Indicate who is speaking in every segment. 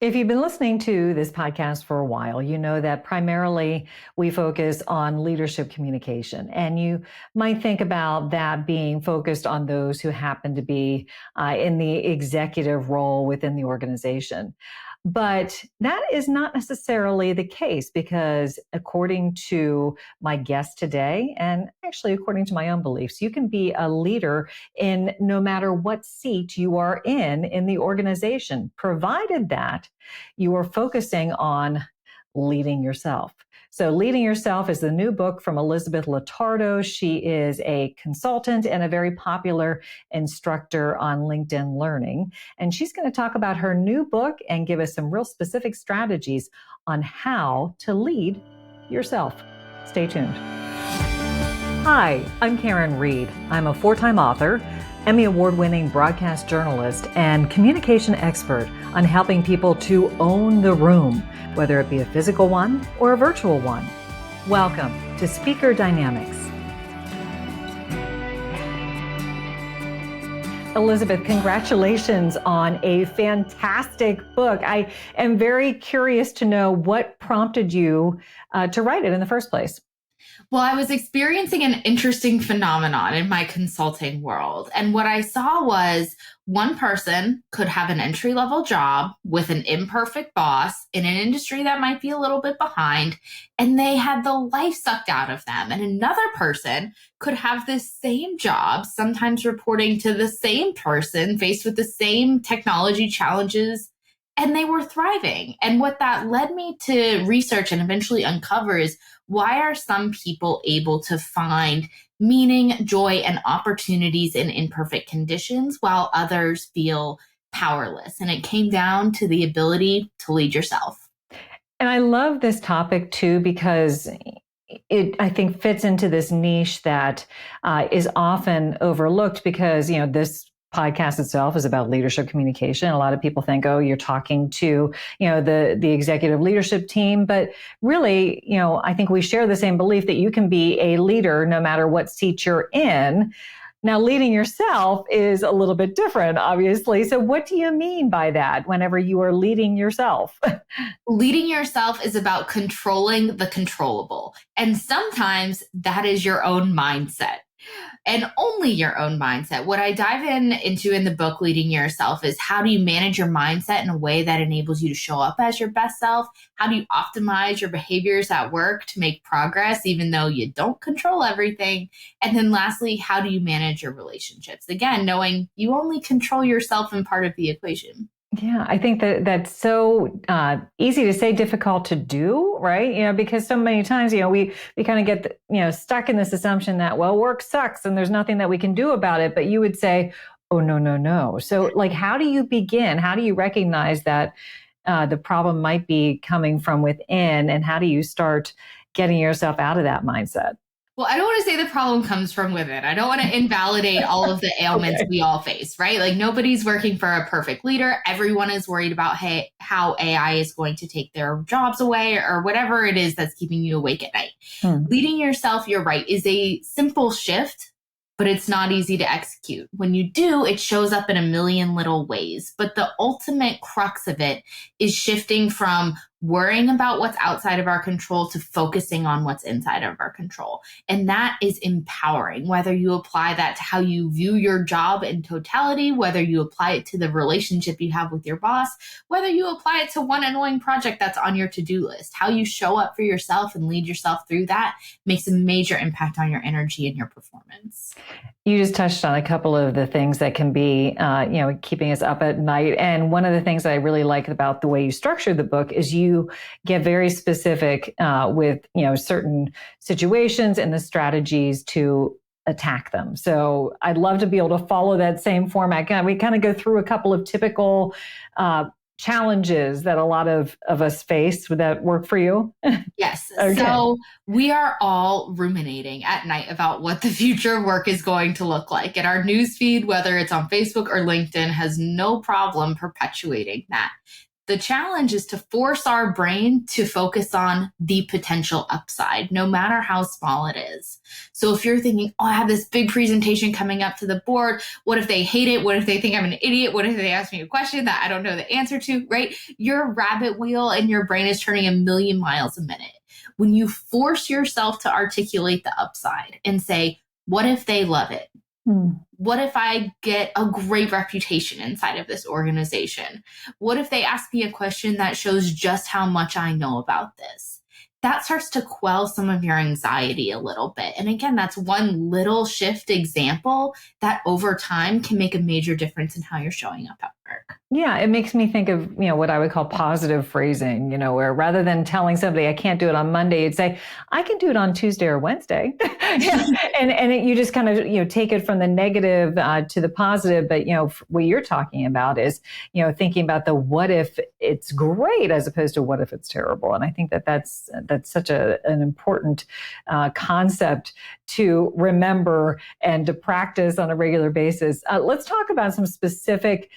Speaker 1: If you've been listening to this podcast for a while, you know that primarily we focus on leadership communication. And you might think about that being focused on those who happen to be in the executive role within the organization. But that is not necessarily the case because, according to my guest today, and actually according to my own beliefs, you can be a leader in no matter what seat you are in the organization, provided that you are focusing on leading yourself. So, Leading Yourself is the new book from Elizabeth Lotardo. She is a consultant and a very popular instructor on LinkedIn Learning. And she's going to talk about her new book and give us some real specific strategies on how to lead yourself. Stay tuned. Hi, I'm Karen Reed. I'm a four-time author, Emmy Award-winning broadcast journalist, and communication expert on helping people to own the room, whether it be a physical one or a virtual one. Welcome to Speaker Dynamics. Elizabeth, congratulations on a fantastic book. I am very curious to know what prompted you to write it in the first place.
Speaker 2: Well, I was experiencing an interesting phenomenon in my consulting world. And what I saw was one person could have an entry-level job with an imperfect boss in an industry that might be a little bit behind, and they had the life sucked out of them. And another person could have this same job, sometimes reporting to the same person, faced with the same technology challenges, and they were thriving. And what that led me to research and eventually uncover is, why are some people able to find meaning, joy, and opportunities in imperfect conditions while others feel powerless? And it came down to the ability to lead yourself.
Speaker 1: And I love this topic too, because it, I think, fits into this niche that is often overlooked because, this podcast itself is about leadership communication. A lot of people think, oh, you're talking to, the executive leadership team. But really, I think we share the same belief that you can be a leader no matter what seat you're in. Now, leading yourself is a little bit different, obviously. So what do you mean by that whenever you are leading yourself?
Speaker 2: Leading yourself is about controlling the controllable. And sometimes that is your own mindset. And only your own mindset. What I dive into in the book, Leading Yourself, is how do you manage your mindset in a way that enables you to show up as your best self? How do you optimize your behaviors at work to make progress, even though you don't control everything? And then lastly, how do you manage your relationships? Again, knowing you only control yourself in part of the equation.
Speaker 1: Yeah, I think that that's so easy to say, difficult to do, right? Because so many times, we kind of get, stuck in this assumption that, well, work sucks and there's nothing that we can do about it. But you would say, oh, no, no, no. So how do you begin? How do you recognize that the problem might be coming from within? And how do you start getting yourself out of that mindset?
Speaker 2: Well, I don't want to say the problem comes from within. I don't want to invalidate all of the ailments we all face, right? Like nobody's working for a perfect leader. Everyone is worried about how AI is going to take their jobs away or whatever it is that's keeping you awake at night. Leading yourself, you're right, is a simple shift, but it's not easy to execute. When you do, it shows up in a million little ways. But the ultimate crux of it is shifting from worrying about what's outside of our control to focusing on what's inside of our control. And that is empowering, whether you apply that to how you view your job in totality, whether you apply it to the relationship you have with your boss, whether you apply it to one annoying project that's on your to-do list. How you show up for yourself and lead yourself through that makes a major impact on your energy and your performance.
Speaker 1: You just touched on a couple of the things that can be, keeping us up at night. And one of the things that I really like about the way you structured the book is you get very specific with, certain situations and the strategies to attack them. So I'd love to be able to follow that same format. We kind of go through a couple of typical challenges that a lot of us face. Would that work for you?
Speaker 2: Yes.
Speaker 1: Okay.
Speaker 2: So we are all ruminating at night about what the future of work is going to look like. And our newsfeed, whether it's on Facebook or LinkedIn, has no problem perpetuating that. The challenge is to force our brain to focus on the potential upside, no matter how small it is. So if you're thinking, oh, I have this big presentation coming up to the board. What if they hate it? What if they think I'm an idiot? What if they ask me a question that I don't know the answer to, right? Your rabbit wheel and your brain is turning a million miles a minute. When you force yourself to articulate the upside and say, what if they love it? What if I get a great reputation inside of this organization? What if they ask me a question that shows just how much I know about this? That starts to quell some of your anxiety a little bit. And again, that's one little shift example that over time can make a major difference in how you're showing up at work.
Speaker 1: Yeah, it makes me think of, what I would call positive phrasing, where rather than telling somebody I can't do it on Monday, you'd say, I can do it on Tuesday or Wednesday. You just kind of, take it from the negative to the positive. But, what you're talking about is, thinking about the what if it's great as opposed to what if it's terrible. And I think that's such an important concept to remember and to practice on a regular basis. Let's talk about some specific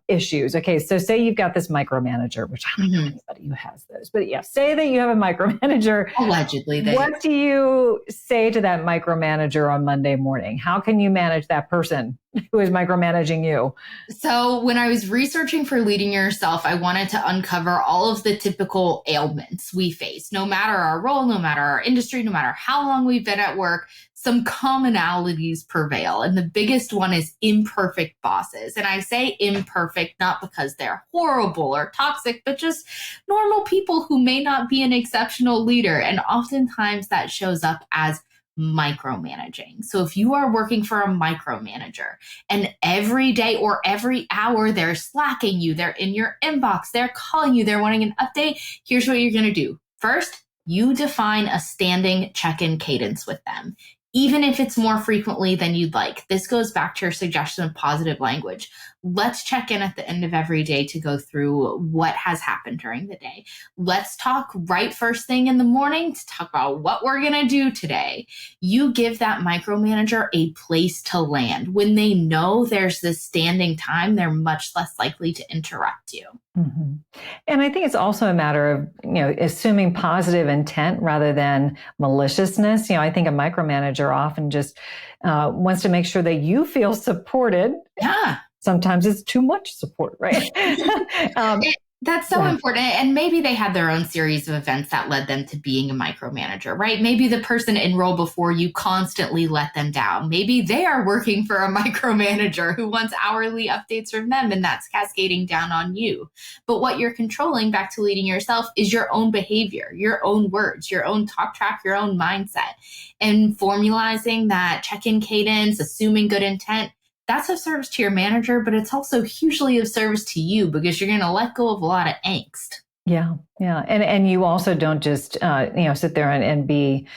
Speaker 1: issues. Okay, so say you've got this micromanager, which I don't know anybody who has those, but yeah, say that you have a micromanager.
Speaker 2: Allegedly.
Speaker 1: What do you say to that micromanager on Monday morning? How can you manage that person who is micromanaging you?
Speaker 2: So when I was researching for Leading Yourself, I wanted to uncover all of the typical ailments we face, no matter our role, no matter our industry, no matter how long we've been at work. Some commonalities prevail. And the biggest one is imperfect bosses. And I say imperfect not because they're horrible or toxic, but just normal people who may not be an exceptional leader. And oftentimes that shows up as micromanaging. So if you are working for a micromanager and every day or every hour they're slacking you, they're in your inbox, they're calling you, they're wanting an update, here's what you're going to do. First, you define a standing check-in cadence with them, even if it's more frequently than you'd like. This goes back to your suggestion of positive language. Let's check in at the end of every day to go through what has happened during the day. Let's talk right first thing in the morning to talk about what we're going to do today. You give that micromanager a place to land. When they know there's this standing time, they're much less likely to interrupt you.
Speaker 1: Mm-hmm. And I think it's also a matter of, assuming positive intent rather than maliciousness. I think a micromanager often just wants to make sure that you feel supported.
Speaker 2: Yeah.
Speaker 1: Sometimes it's too much support, right?
Speaker 2: That's so important. And maybe they had their own series of events that led them to being a micromanager, right? Maybe the person enrolled before you constantly let them down. Maybe they are working for a micromanager who wants hourly updates from them, and that's cascading down on you. But what you're controlling, back to Leading Yourself, is your own behavior, your own words, your own talk track, your own mindset. And formalizing that check-in cadence, assuming good intent, that's of service to your manager, but it's also hugely of service to you because you're going to let go of a lot of angst.
Speaker 1: Yeah. And you also don't just, sit there and be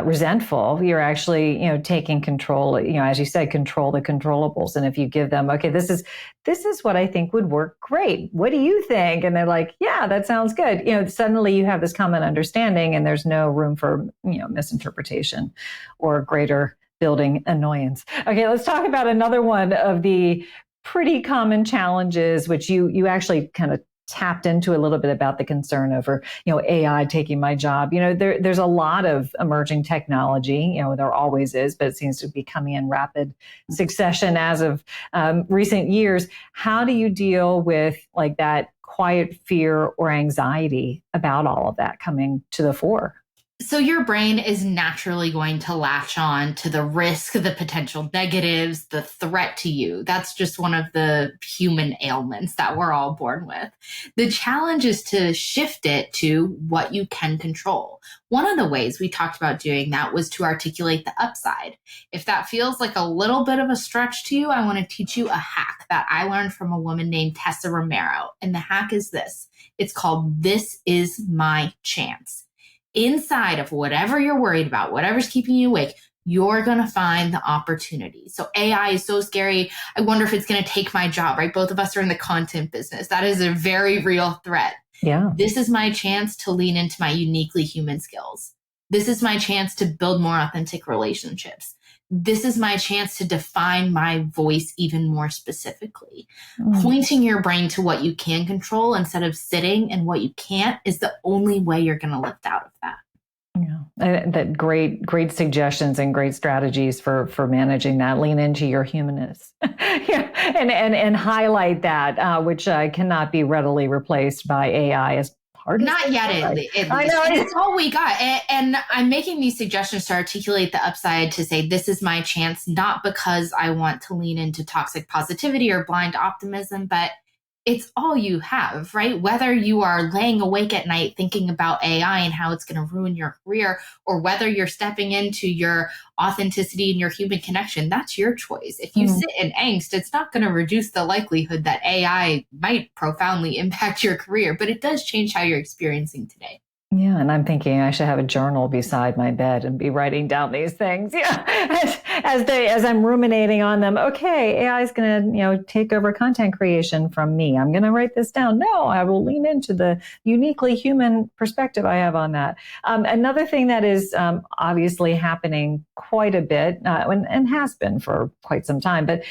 Speaker 1: resentful. You're actually, taking control, as you said, control the controllables. And if you give them, okay, this is what I think would work great. What do you think? And they're like, yeah, that sounds good. Suddenly you have this common understanding and there's no room for, misinterpretation or greater building annoyance. Okay, let's talk about another one of the pretty common challenges, which you actually kind of tapped into a little bit about the concern over, AI taking my job. There's a lot of emerging technology, there always is, but it seems to be coming in rapid succession as of recent years. How do you deal with like that quiet fear or anxiety about all of that coming to the fore?
Speaker 2: So your brain is naturally going to latch on to the risk, the potential negatives, the threat to you. That's just one of the human ailments that we're all born with. The challenge is to shift it to what you can control. One of the ways we talked about doing that was to articulate the upside. If that feels like a little bit of a stretch to you, I want to teach you a hack that I learned from a woman named Tessa Romero. And the hack is this. It's called "This is my chance." Inside of whatever you're worried about, whatever's keeping you awake, you're going to find the opportunity. So AI is so scary. I wonder if it's going to take my job, right? Both of us are in the content business. That is a very real threat.
Speaker 1: Yeah.
Speaker 2: This is my chance to lean into my uniquely human skills. This is my chance to build more authentic relationships. this is my chance to define my voice even more specifically. Pointing your brain to what you can control instead of sitting in what you can't is the only way you're going to lift out of that.
Speaker 1: Yeah, that great suggestions and great strategies for managing that. Lean into your humanness, yeah, and highlight that, which cannot be readily replaced by AI. As hard as
Speaker 2: not yet, at least. I know. And it's all we got. And I'm making these suggestions to articulate the upside, to say this is my chance, not because I want to lean into toxic positivity or blind optimism, but it's all you have, right? Whether you are laying awake at night thinking about AI and how it's going to ruin your career, or whether you're stepping into your authenticity and your human connection, that's your choice. If you sit in angst, it's not going to reduce the likelihood that AI might profoundly impact your career, but it does change how you're experiencing today.
Speaker 1: Yeah, and I'm thinking I should have a journal beside my bed and be writing down these things. Yeah, as I'm ruminating on them. Okay, AI is going to take over content creation from me. I'm going to write this down. No, I will lean into the uniquely human perspective I have on that. Another thing that is obviously happening quite a bit, and has been for quite some time, but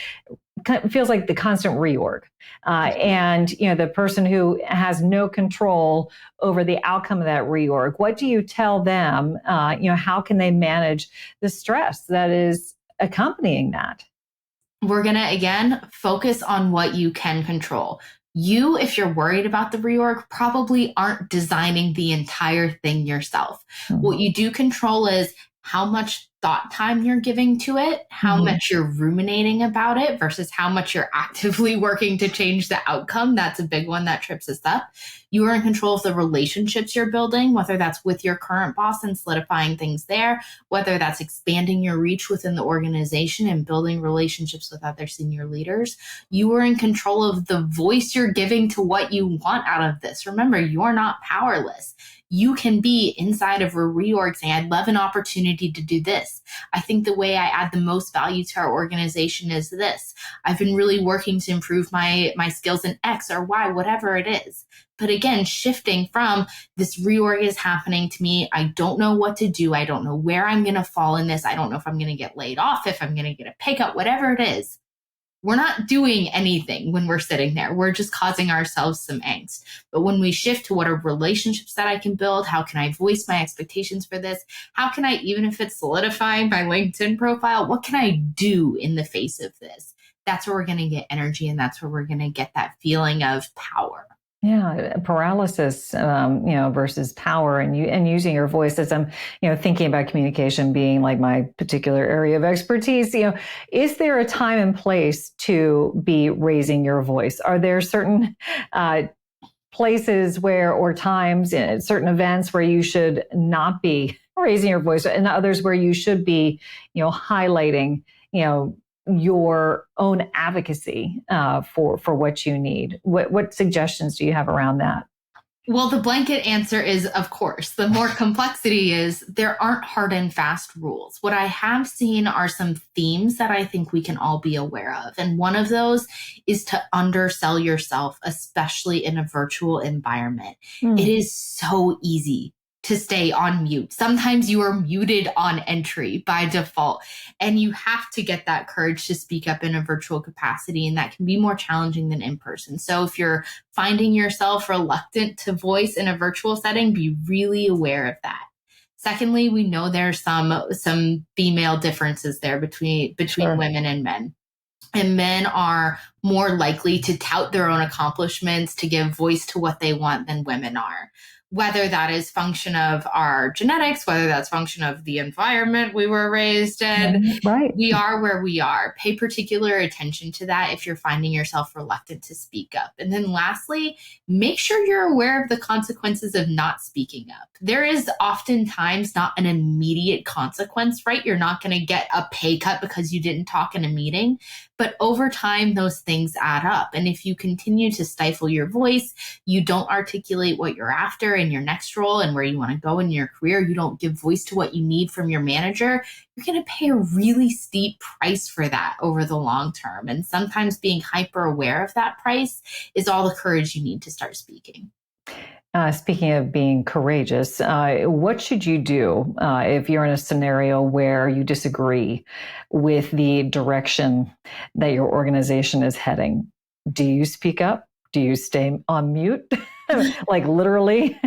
Speaker 1: it feels like the constant reorg, and the person who has no control over the outcome of that reorg. What do you tell them? How can they manage the stress that is accompanying that?
Speaker 2: We're going to, again, focus on what you can control. You, if you're worried about the reorg, probably aren't designing the entire thing yourself. What you do control is how much thought time you're giving to it, how much you're ruminating about it versus how much you're actively working to change the outcome. That's a big one that trips us up. You are in control of the relationships you're building, whether that's with your current boss and solidifying things there, whether that's expanding your reach within the organization and building relationships with other senior leaders. You are in control of the voice you're giving to what you want out of this. Remember, you're not powerless. You can be inside of a reorg saying, I'd love an opportunity to do this. I think the way I add the most value to our organization is this. I've been really working to improve my skills in X or Y, whatever it is. But again, shifting from this reorg is happening to me. I don't know what to do. I don't know where I'm going to fall in this. I don't know if I'm going to get laid off, if I'm going to get a pay cut, whatever it is. We're not doing anything when we're sitting there. We're just causing ourselves some angst. But when we shift to what are relationships that I can build, how can I voice my expectations for this? How can I, even if it's solidifying my LinkedIn profile, what can I do in the face of this? That's where we're going to get energy, and that's where we're going to get that feeling of power.
Speaker 1: Yeah, paralysis, versus power, and using your voice. As I'm, thinking about communication being like my particular area of expertise. Is there a time and place to be raising your voice? Are there certain places or times, certain events where you should not be raising your voice, and others where you should be, highlighting, your own advocacy for what you need? What suggestions do you have around that?
Speaker 2: Well, the blanket answer is, of course. The more complexity is there aren't hard and fast rules. What I have seen are some themes that I think we can all be aware of. And one of those is to undersell yourself, especially in a virtual environment. It is so easy to stay on mute. Sometimes you are muted on entry by default, and you have to get that courage to speak up in a virtual capacity, and that can be more challenging than in person. So if you're finding yourself reluctant to voice in a virtual setting, be really aware of that. Secondly, we know there's some female differences there between
Speaker 1: Sure.
Speaker 2: women and men. And men are more likely to tout their own accomplishments, to give voice to what they want than women are. Whether that is function of our genetics, whether that's function of the environment we were raised in,
Speaker 1: Right.
Speaker 2: we are where we are. Pay particular attention to that if you're finding yourself reluctant to speak up. And then lastly, make sure you're aware of the consequences of not speaking up. There is oftentimes not an immediate consequence, right? You're not going to get a pay cut because you didn't talk in a meeting. But over time, those things add up. And if you continue to stifle your voice, you don't articulate what you're after in your next role and where you want to go in your career, you don't give voice to what you need from your manager, you're going to pay a really steep price for that over the long term. And sometimes being hyper aware of that price is all the courage you need to start speaking.
Speaker 1: Speaking of being courageous, what should you do if you're in a scenario where you disagree with the direction that your organization is heading? Do you speak up? Do you stay on mute, like literally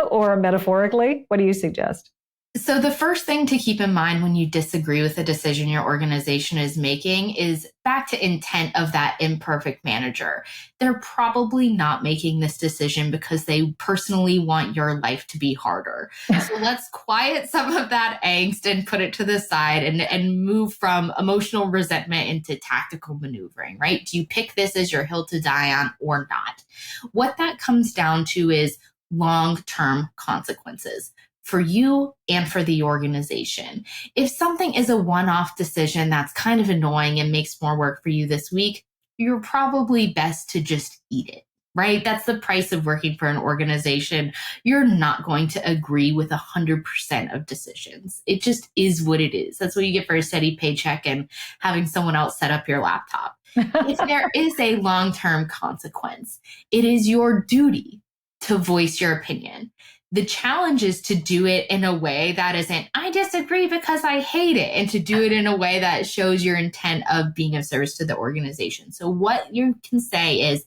Speaker 1: or metaphorically? What do you suggest?
Speaker 2: So, the first thing to keep in mind when you disagree with a decision your organization is making is back to intent of that imperfect manager. They're probably not making this decision because they personally want your life to be harder. So, let's quiet some of that angst and put it to the side and move from emotional resentment into tactical maneuvering, right? Do you pick this as your hill to die on or not? What that comes down to is long-term consequences for you and for the organization. If something is a one-off decision that's kind of annoying and makes more work for you this week, you're probably best to just eat it, right? That's the price of working for an organization. You're not going to agree with 100% of decisions. It just is what it is. That's what you get for a steady paycheck and having someone else set up your laptop. If there is a long-term consequence, it is your duty to voice your opinion. The challenge is to do it in a way that isn't, I disagree because I hate it, and to do it in a way that shows your intent of being of service to the organization. So what you can say is,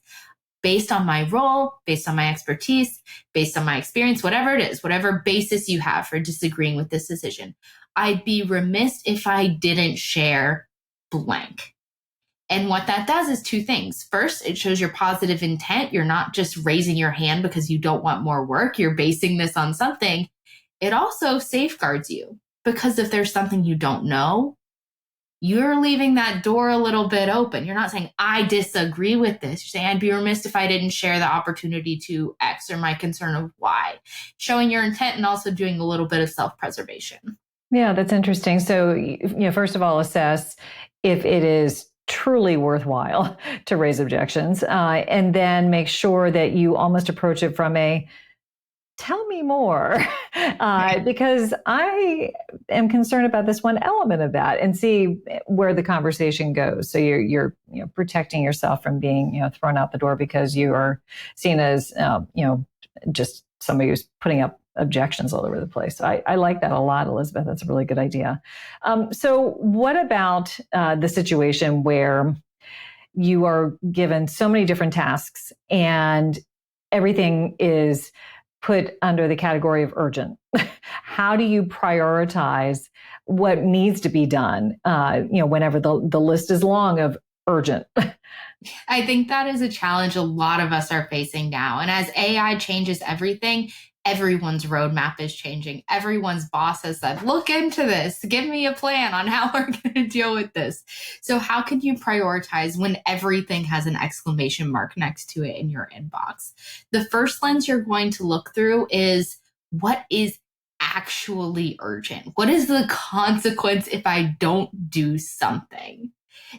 Speaker 2: based on my role, based on my expertise, based on my experience, whatever it is, whatever basis you have for disagreeing with this decision, I'd be remiss if I didn't share blank. And what that does is two things. First, it shows your positive intent. You're not just raising your hand because you don't want more work. You're basing this on something. It also safeguards you, because if there's something you don't know, you're leaving that door a little bit open. You're not saying, I disagree with this. You're saying, I'd be remiss if I didn't share the opportunity to X, or my concern of Y. Showing your intent and also doing a little bit of self-preservation.
Speaker 1: Yeah, that's interesting. So, first of all, assess if it is truly worthwhile to raise objections, and then make sure that you almost approach it from a tell me more, because I am concerned about this one element of that, and see where the conversation goes. So you're protecting yourself from being thrown out the door because you are seen as just somebody who's putting up objections all over the place. So I like that a lot, Elizabeth. That's a really good idea. So what about the situation where you are given so many different tasks and everything is put under the category of urgent? How do you prioritize what needs to be done, whenever the list is long of urgent?
Speaker 2: I think that is a challenge a lot of us are facing now. And as AI changes everything, everyone's roadmap is changing. Everyone's boss has said, look into this, give me a plan on how we're going to deal with this. So how can you prioritize when everything has an exclamation mark next to it in your inbox? The first lens you're going to look through is, what is actually urgent? What is the consequence if I don't do something?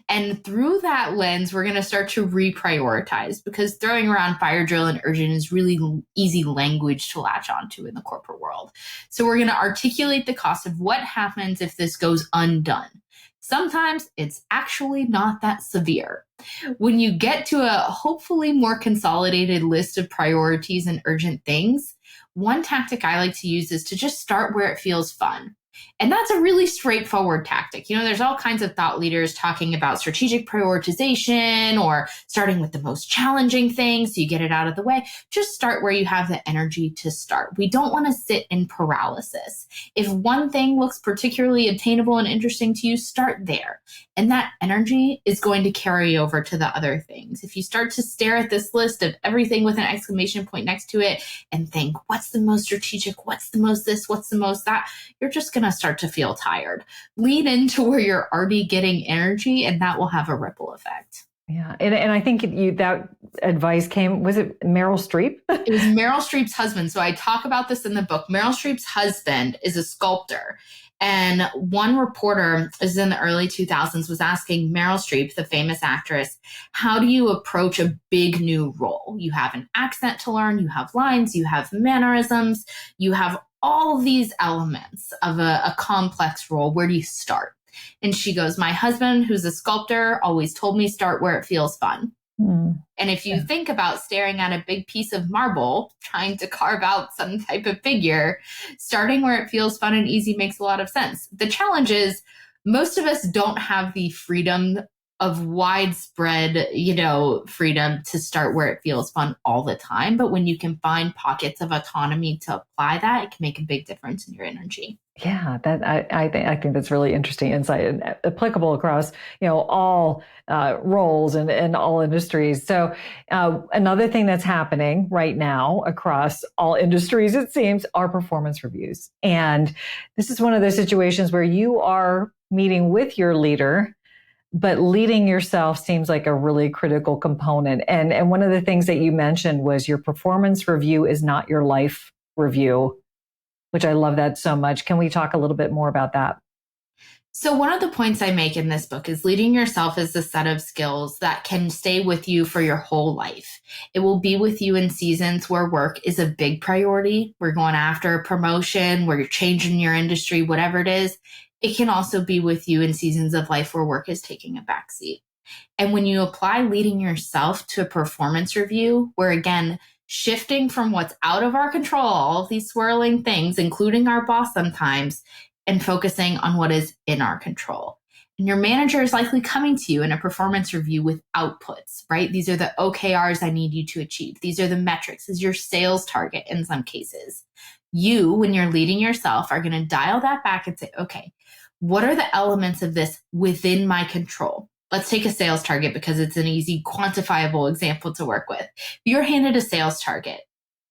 Speaker 2: And through that lens, we're going to start to reprioritize, because throwing around fire drill and urgent is really easy language to latch onto in the corporate world. So we're going to articulate the cost of what happens if this goes undone. Sometimes it's actually not that severe. When you get to a hopefully more consolidated list of priorities and urgent things, one tactic I like to use is to just start where it feels fun. And that's a really straightforward tactic. There's all kinds of thought leaders talking about strategic prioritization, or starting with the most challenging things so you get it out of the way. Just start where you have the energy to start. We don't want to sit in paralysis. If one thing looks particularly obtainable and interesting to you, start there. And that energy is going to carry over to the other things. If you start to stare at this list of everything with an exclamation point next to it and think, what's the most strategic? What's the most this? What's the most that? You're just going to start to feel tired. Lean into where you're already getting energy, and that will have a ripple effect.
Speaker 1: Yeah. And I think that advice came, was it Meryl Streep?
Speaker 2: It was Meryl Streep's husband. So I talk about this in the book. Meryl Streep's husband is a sculptor. And one reporter, this is in the early 2000s, was asking Meryl Streep, the famous actress, how do you approach a big new role? You have an accent to learn, you have lines, you have mannerisms, you have all these elements of a complex role. Where do you start? And she goes, my husband, who's a sculptor, always told me start where it feels fun. And if you think about staring at a big piece of marble, trying to carve out some type of figure, starting where it feels fun and easy makes a lot of sense. The challenge is most of us don't have the freedom of widespread, freedom to start where it feels fun all the time. But when you can find pockets of autonomy to apply that, it can make a big difference in your energy.
Speaker 1: Yeah, that I think that's really interesting insight and applicable across all roles and all industries. So another thing that's happening right now across all industries, it seems, are performance reviews. And this is one of those situations where you are meeting with your leader, but leading yourself seems like a really critical component. And one of the things that you mentioned was your performance review is not your life review, which I love that so much. Can we talk a little bit more about that?
Speaker 2: So one of the points I make in this book is leading yourself is a set of skills that can stay with you for your whole life. It will be with you in seasons where work is a big priority. We're going after a promotion, where you're changing your industry, whatever it is. It can also be with you in seasons of life where work is taking a backseat. And when you apply leading yourself to a performance review, where again, shifting from what's out of our control, all of these swirling things, including our boss sometimes, and focusing on what is in our control. And your manager is likely coming to you in a performance review with outputs, right? These are the OKRs I need you to achieve. These are the metrics. This is your sales target in some cases. You, when you're leading yourself, are going to dial that back and say, okay, what are the elements of this within my control? Let's take a sales target because it's an easy, quantifiable example to work with. If you're handed a sales target,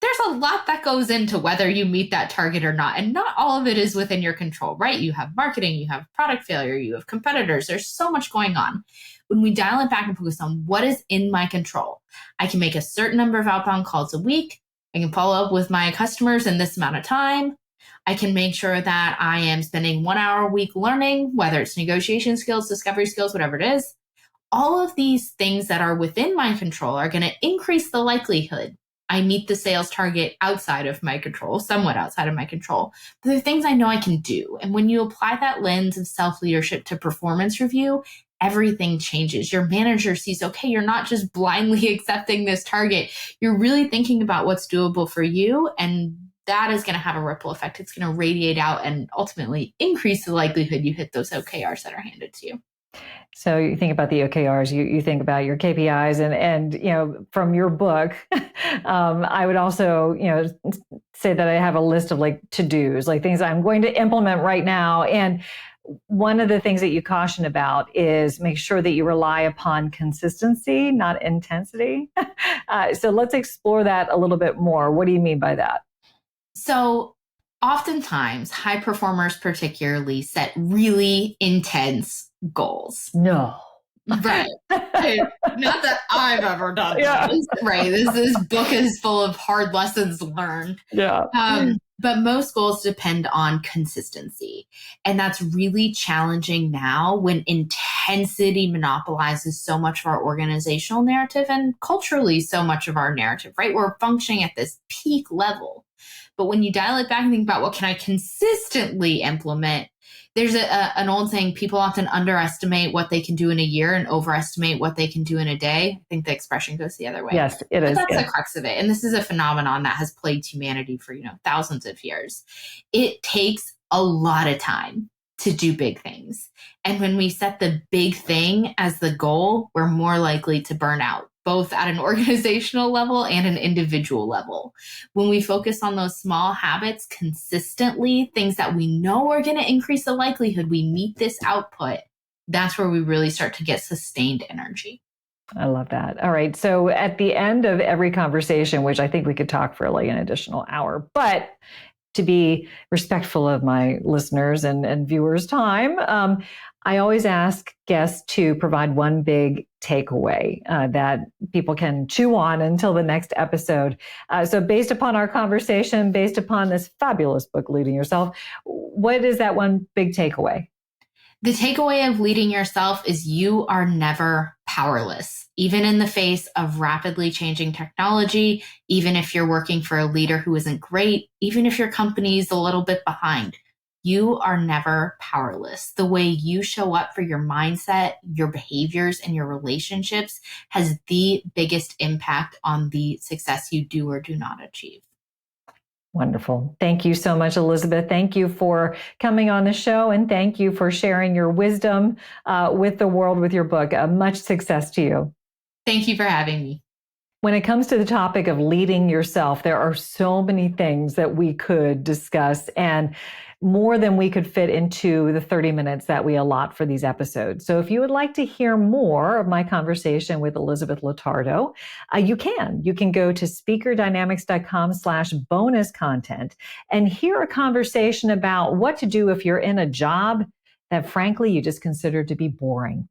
Speaker 2: there's a lot that goes into whether you meet that target or not. And not all of it is within your control, right? You have marketing, you have product failure, you have competitors. There's so much going on. When we dial it back and focus on what is in my control, I can make a certain number of outbound calls a week. I can follow up with my customers in this amount of time. I can make sure that I am spending 1 hour a week learning, whether it's negotiation skills, discovery skills, whatever it is. All of these things that are within my control are going to increase the likelihood I meet the sales target outside of my control, somewhat outside of my control. But they're things I know I can do. And when you apply that lens of self-leadership to performance review, everything changes. Your manager sees, okay, you're not just blindly accepting this target. You're really thinking about what's doable for you. And that is going to have a ripple effect. It's going to radiate out and ultimately increase the likelihood you hit those OKRs that are handed to you.
Speaker 1: So you think about the OKRs, you think about your KPIs, and from your book, I would also say that I have a list of like to-dos, like things I'm going to implement right now. And one of the things that you caution about is make sure that you rely upon consistency, not intensity. So let's explore that a little bit more. What do you mean by that?
Speaker 2: So oftentimes, high performers particularly set really intense goals.
Speaker 1: No.
Speaker 2: Right. Not that I've ever done this. Right. This book is full of hard lessons learned.
Speaker 1: Yeah.
Speaker 2: But most goals depend on consistency. And that's really challenging now when intensity monopolizes so much of our organizational narrative and culturally so much of our narrative, right? We're functioning at this peak level. But when you dial it back and think about what can I consistently implement, there's an old saying, people often underestimate what they can do in a year and overestimate what they can do in a day. I think the expression goes the other way.
Speaker 1: Yes, it is.
Speaker 2: That's the crux of it. And this is a phenomenon that has plagued humanity for, thousands of years. It takes a lot of time to do big things. And when we set the big thing as the goal, we're more likely to burn out, both at an organizational level and an individual level. When we focus on those small habits consistently, things that we know are going to increase the likelihood we meet this output, that's where we really start to get sustained energy.
Speaker 1: I love that. All right. So at the end of every conversation, which I think we could talk for like an additional hour, but to be respectful of my listeners and viewers' time, I always ask guests to provide one big takeaway that people can chew on until the next episode. So based upon our conversation, based upon this fabulous book, Leading Yourself, what is that one big takeaway?
Speaker 2: The takeaway of leading yourself is you are never powerless, even in the face of rapidly changing technology, even if you're working for a leader who isn't great, even if your company is a little bit behind. you are never powerless. The way you show up for your mindset, your behaviors, and your relationships has the biggest impact on the success you do or do not achieve.
Speaker 1: Wonderful. Thank you so much, Elizabeth. Thank you for coming on the show, and thank you for sharing your wisdom with the world with your book. Much success to you.
Speaker 2: Thank you for having me.
Speaker 1: When it comes to the topic of leading yourself, there are so many things that we could discuss, and more than we could fit into the 30 minutes that we allot for these episodes. So if you would like to hear more of my conversation with Elizabeth Lotardo, you can. You can go to speakerdynamics.com/bonus content and hear a conversation about what to do if you're in a job that, frankly, you just consider to be boring.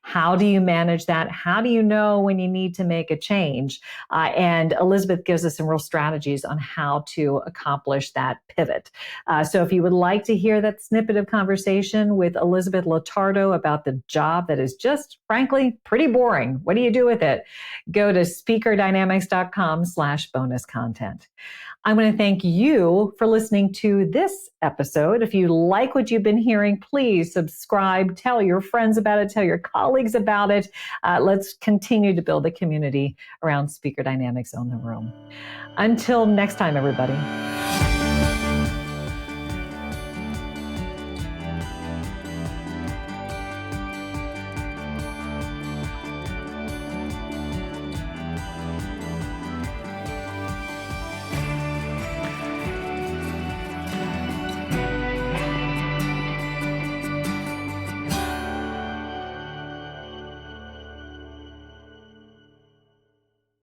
Speaker 1: How do you manage that? How do you know when you need to make a change? And Elizabeth gives us some real strategies on how to accomplish that pivot. So if you would like to hear that snippet of conversation with Elizabeth Lotardo about the job that is just, frankly, pretty boring, what do you do with it? Go to speakerdynamics.com/bonus content. I want to thank you for listening to this episode. If you like what you've been hearing, please subscribe, tell your friends about it, tell your colleagues about it. Let's continue to build a community around Speaker Dynamics Own the Room. Until next time, everybody.